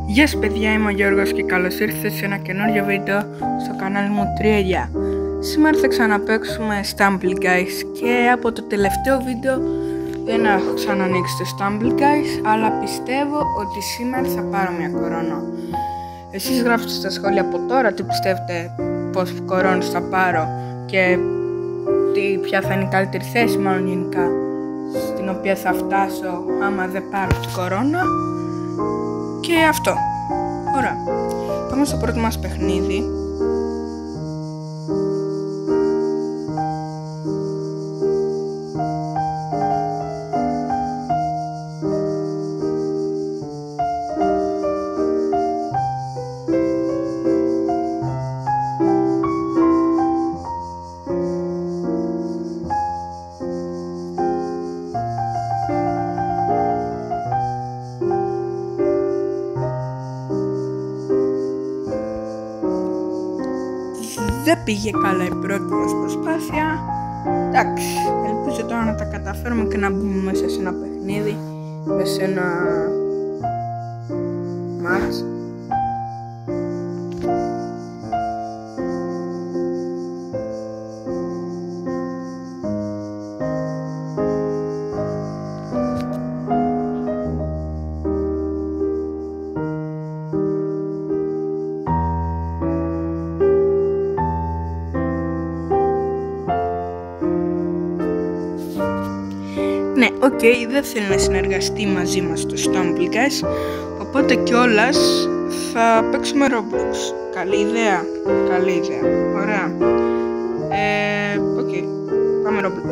Γεια σας παιδιά, είμαι ο Γιώργος και καλώς ήρθατε σε ένα καινούριο βίντεο στο κανάλι μου 3. Σήμερα θα ξαναπαίξουμε Stumble Guys και από το τελευταίο βίντεο δεν έχω ξανανοίξει το Stumble Guys, αλλά πιστεύω ότι σήμερα θα πάρω μια κορώνα. Εσείς γράψτε στα σχόλια από τώρα τι πιστεύετε, πως κορώνες θα πάρω και ποια θα είναι η καλύτερη θέση μάλλον γενικά στην οποία θα φτάσω άμα δεν πάρω την κορώνα. Και αυτό. Ωραία. Πάμε στο πρώτο μας παιχνίδι. Δεν πήγε καλά η πρώτη μας προσπάθεια. Εντάξει, ελπίζω τώρα να τα καταφέρουμε και να μπούμε μέσα σε ένα παιχνίδι, μέσα σε ένα μάτς. Ναι, δεν θέλει να συνεργαστεί μαζί μας το Stumble Guys, οπότε κιόλας θα παίξουμε Roblox. Καλή ιδέα, ωραία. Πάμε Roblox.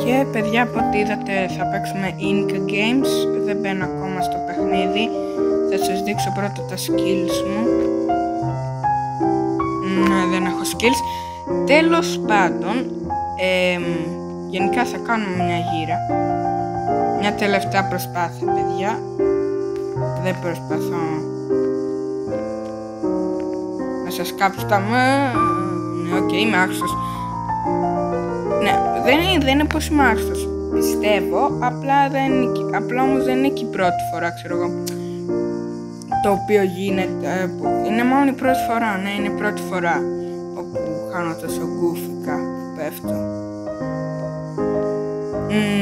Και παιδιά, από ό,τι είδατε θα παίξουμε Inca Games, δεν μπαίνω ακόμα στο παιχνίδι. Θα σας δείξω πρώτα τα skills μου. Ναι, δεν έχω skills. Τέλος πάντων, γενικά θα κάνουμε μια γύρα. Μια τελευταία προσπάθεια, παιδιά. Δεν προσπαθώ να σας κάψω τα Ναι, είμαι άξιος. Ναι, δεν είναι πως είμαι άξιος. Πιστεύω, απλά όμως δεν είναι και η πρώτη φορά, ξέρω εγώ, το οποίο γίνεται. Είναι μόνο η πρώτη φορά, ναι, είναι η πρώτη φορά όπου κάνω τόσο γκούφικα που πέφτω.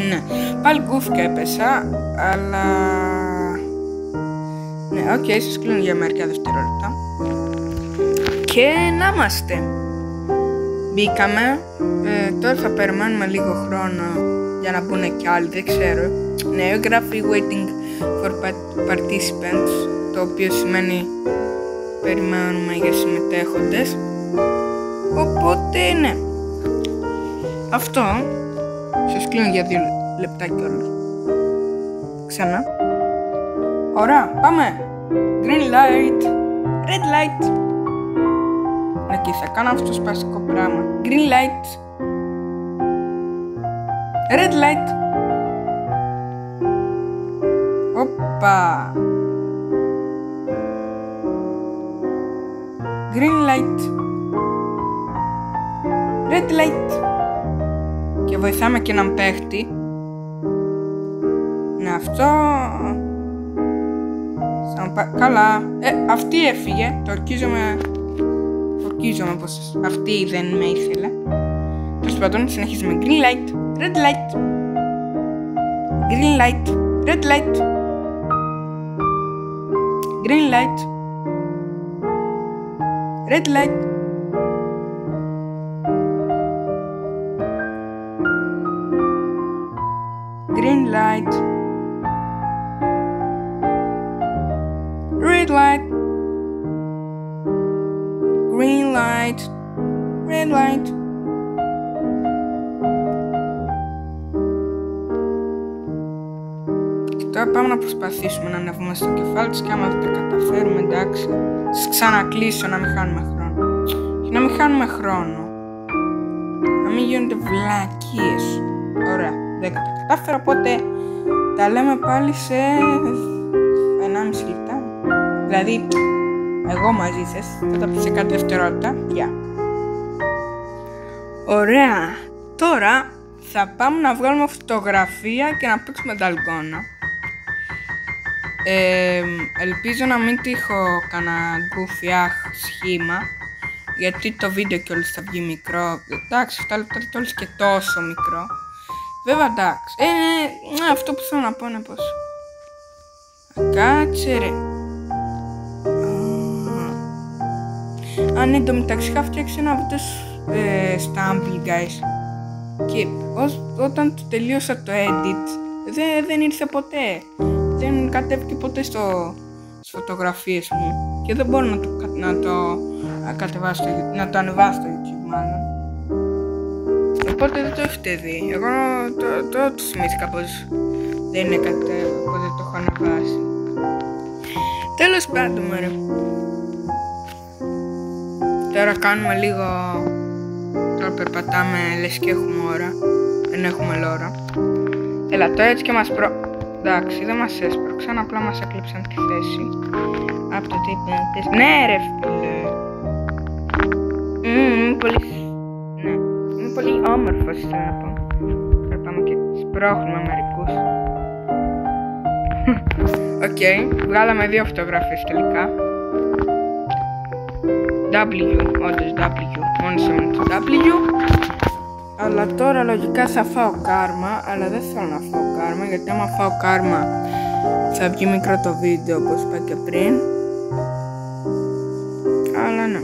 Ναι, πάλι γκούφικα έπεσα, αλλά... Ναι, σας κλείνω για μερικά δευτερόλεπτα. Και να είμαστε. Μπήκαμε, τώρα θα περιμένουμε λίγο χρόνο για να μπουν κι άλλοι, δεν ξέρω. Ναι, γράφει waiting for participants, το οποίο σημαίνει περιμένουμε για συμμετέχοντες. Οπότε, ναι. Αυτό. Σας κλείνω για 2 λεπτά κιόλας. Ξανά. Ωραία, πάμε. Green light. Red light. Εκεί θα κάνω αυτό το σπαστικό πράγμα. Green light. Red light. Οπα. Green light. Red light. Και βοηθάμε και έναν παίχτη. Ναι, αυτό... Καλά. Αυτή έφυγε. Το ορκίζομαι πως αυτή δεν με ήθελε. Τέλος πάντων, συνεχίζουμε. Green light. Red light. Green light. Red light. Green light. Red light. Green light. Red light. Green light. Red light. Και τώρα πάμε να προσπαθήσουμε να ανεβούμε στο κεφάλι της και άμα δεν τα καταφέρουμε, εντάξει, σας ξανακλείσω να μην χάνουμε χρόνο. Και να μην χάνουμε χρόνο. Να μην γίνονται βλακίες. Ωραία. Δεν τα κατάφερα, οπότε τα λέμε πάλι σε 1,5 λεπτά. Δηλαδή, εγώ μαζί σας θα τα πει σε κάτι δευτερόλεπτα. Γεια. Ωραία. Τώρα θα πάμε να βγάλουμε φωτογραφία και να παίξουμε δαλγόνα. Ελπίζω να μην τύχω κανένα γκουφιάχ σχήμα, γιατί το βίντεο κιόλας θα βγει μικρό. Εντάξει, 7 λεπτά το όλες και τόσο μικρό. Βέβαια εντάξει, αυτό που θέλω να πω είναι πως κάτσε ρε. Αν εν τω μεταξύ είχα φτιάξει ένα βίντεο στα Ample guys, και όταν το τελείωσα το edit δεν ήρθε ποτέ. Δεν κατέβηκε ποτέ στις φωτογραφίες μου και δεν μπορώ να το ανεβάσω στο YouTube μάλλον. Οπότε δεν το έχετε δει. Εγώ το θυμήθηκα πως δεν είναι κάτι που δεν το έχω ανεβάσει. Τέλος πάντων μωρέ. Τώρα κάνουμε λίγο. Τώρα περπατάμε λες και έχουμε ώρα. Δεν έχουμε ώρα. Έλα τώρα έτσι και μας εντάξει, δεν μας έσπρωξαν, απλά μας έκλεψαν τη θέση. Από το τύπο. Ναι ρε φίλε. Είναι πολύ. Ναι, είναι πολύ όμορφος θέλω να πω. Τώρα πάμε και σπρώχνουμε μερικούς. Οκ, βγάλαμε 2 φωτογραφίες τελικά. W, όντως W, μόνο σε το W. Αλλά τώρα λογικά θα φάω κάρμα, αλλά δεν θέλω να φάω κάρμα, γιατί άμα φάω κάρμα θα βγει μικρό το βίντεο όπως είπα και πριν. Αλλά ναι.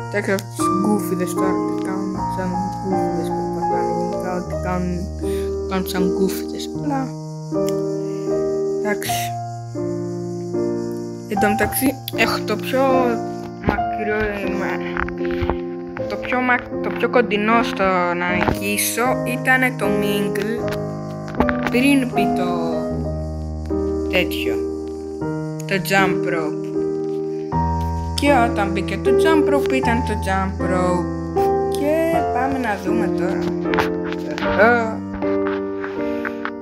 Εντάξει, αυτούς τους γκούφιδες τώρα τι κάνουν, σαν γκούφιδες περπατάνε γενικά, ό,τι κάνουν σαν γκούφιδες, αλλά εντάξει. Εν τω μεταξύ έχω το πιο μακρύ, το πιο κοντινό στο να νικήσω ήταν το Mingle πριν πει το τέτοιο, το Jump Rope. Και όταν μπήκε το Jump Rope ήταν το Jump Rope. Και πάμε να δούμε τώρα.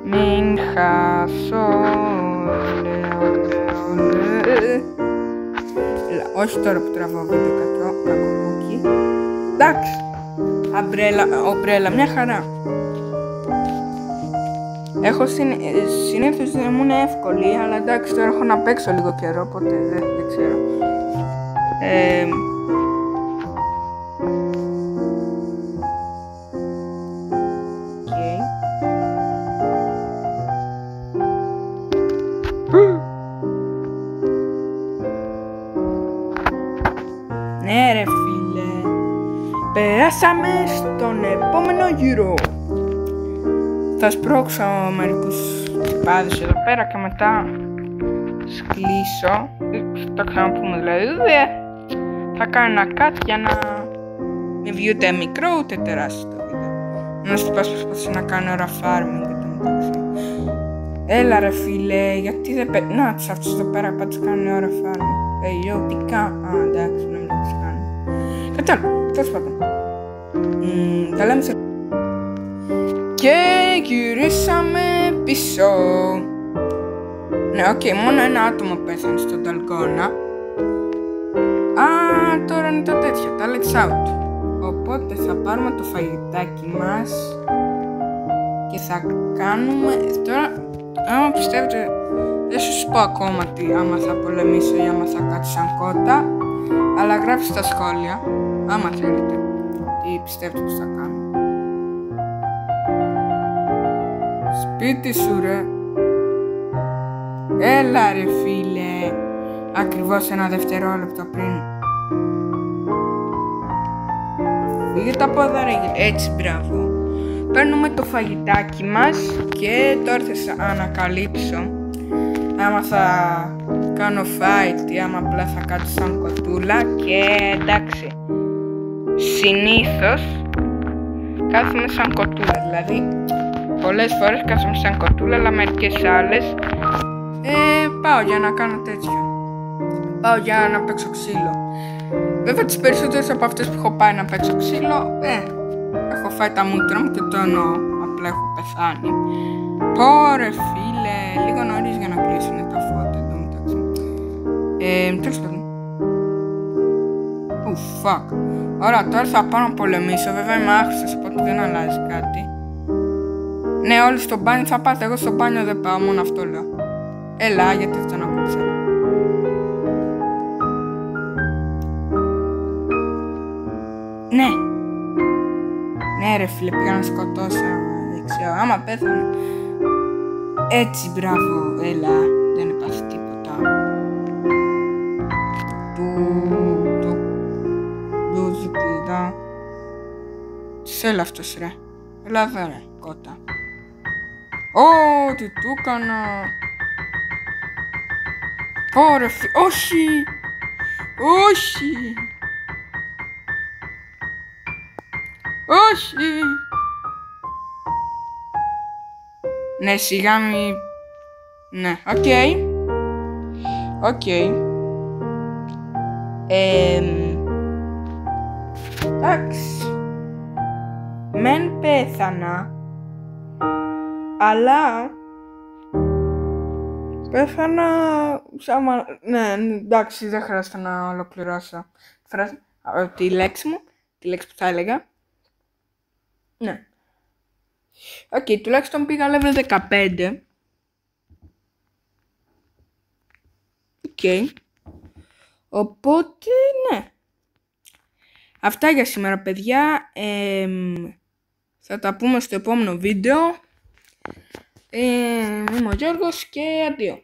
Μην χάσω. Όχι τώρα που τραβάω βίντεο κακομούκι. Εντάξει. Ομπρέλα, μια χαρά. Έχω συνήθως δεν μου είναι εύκολη, αλλά εντάξει τώρα έχω να παίξω λίγο καιρό, οπότε δεν ξέρω. Ναι ρε φίλε, περάσαμε στον επόμενο γύρο. Θα σπρώξω μερικούς τυπάδες εδώ πέρα και μετά σκλήσω. Το ξαναπούμε δηλαδή. Θα κάνω ένα cut για να μην βγει ούτε μικρό ούτε τεράστιο το βίντεο. Ένας τυπάς προσπαθούσε να κάνει ώρα farming και το μεταξύ. Έλα ρε φίλε, γιατί δεν παίρνει. Να τους αυτούς εδώ πέρα πάντως κάνουν ώρα farming. Yo, τι κάνω. Α, εντάξει, να μην το τους κάνω. Κατάλαβα, τέλος πάντων. Τα λέμε σε... Και γυρίσαμε πίσω. Ναι, οκ, μόνο ένα άτομο πέθανε στον ταλκόνα. Α, τώρα είναι το τέτοιο, τα let's out. Οπότε θα πάρουμε το φαγητάκι μας και θα κάνουμε... Τώρα, άμα πιστεύετε, δεν σας πω ακόμα τι άμα θα πολεμήσω ή άμα θα κάτσω σαν κότα, αλλά γράψτε στα σχόλια, άμα θέλετε, τι πιστεύετε πως θα κάνω. Σπίτι σου ρε. Έλα ρε φίλε. Ακριβώς ένα δευτερόλεπτο πριν. Φύγε τα πόδα ρε. Έτσι, μπράβο. Παίρνουμε το φαγητάκι μας και τώρα θα ανακαλύψω άμα θα κάνω fight ή άμα απλά θα κάτσω σαν κοτούλα. Και εντάξει, συνήθως κάθομαι σαν κοτούλα, δηλαδή πολλές φορές κάθομαι σαν κοτούλα, αλλά μερικές άλλες πάω για να κάνω τέτοιο. Πάω για να παίξω ξύλο. Βέβαια τις περισσότερες από αυτές που έχω πάει να παίξω ξύλο έχω φάει τα μούτρα μου και το εννοώ, απλά έχω πεθάνει. Πόρε φίλε, λίγο νωρίς για να κλείσουν τα φώτα εδώ μεταξύ. Τέλος πάντων. Fuck. Ωραία, τώρα θα πάω να πολεμήσω. Βέβαια είμαι άχρηστος, οπότε δεν αλλάζει κάτι. Ναι, όλοι στο μπάνιο θα πάτε. Εγώ στο μπάνιο δεν πάω, μόνο αυτό λέω. Έλα, γιατί αυτό να ακούψα. Ναι. Ναι ρε φίλε, πήγα να σκοτώσω. Δεν ξέρω, άμα πέθανε. Έτσι, μπράβο, έλα. Δεν υπάρχει τίποτα. Του ζουκλιδά. Τι έλα αυτός ρε. Έλα εδώ ρε, κότα. Ω, τι του έκανα. Ωρε όχι. Όχι. Όχι. Ναι, σιγά μη... Ναι, οκ. Οκ. Εντάξει. Μεν πέθανα, αλλά πέθανα σαν... Ναι, εντάξει, δεν χρειάζεται να ολοκληρώσω τη λέξη μου, τη λέξη που θα έλεγα. Ναι. Οκ, τουλάχιστον πήγα level 15. Οκ. Οπότε, ναι. Αυτά για σήμερα, παιδιά. Θα τα πούμε στο επόμενο βίντεο. Είμαι ο Γιώργος και αντίο.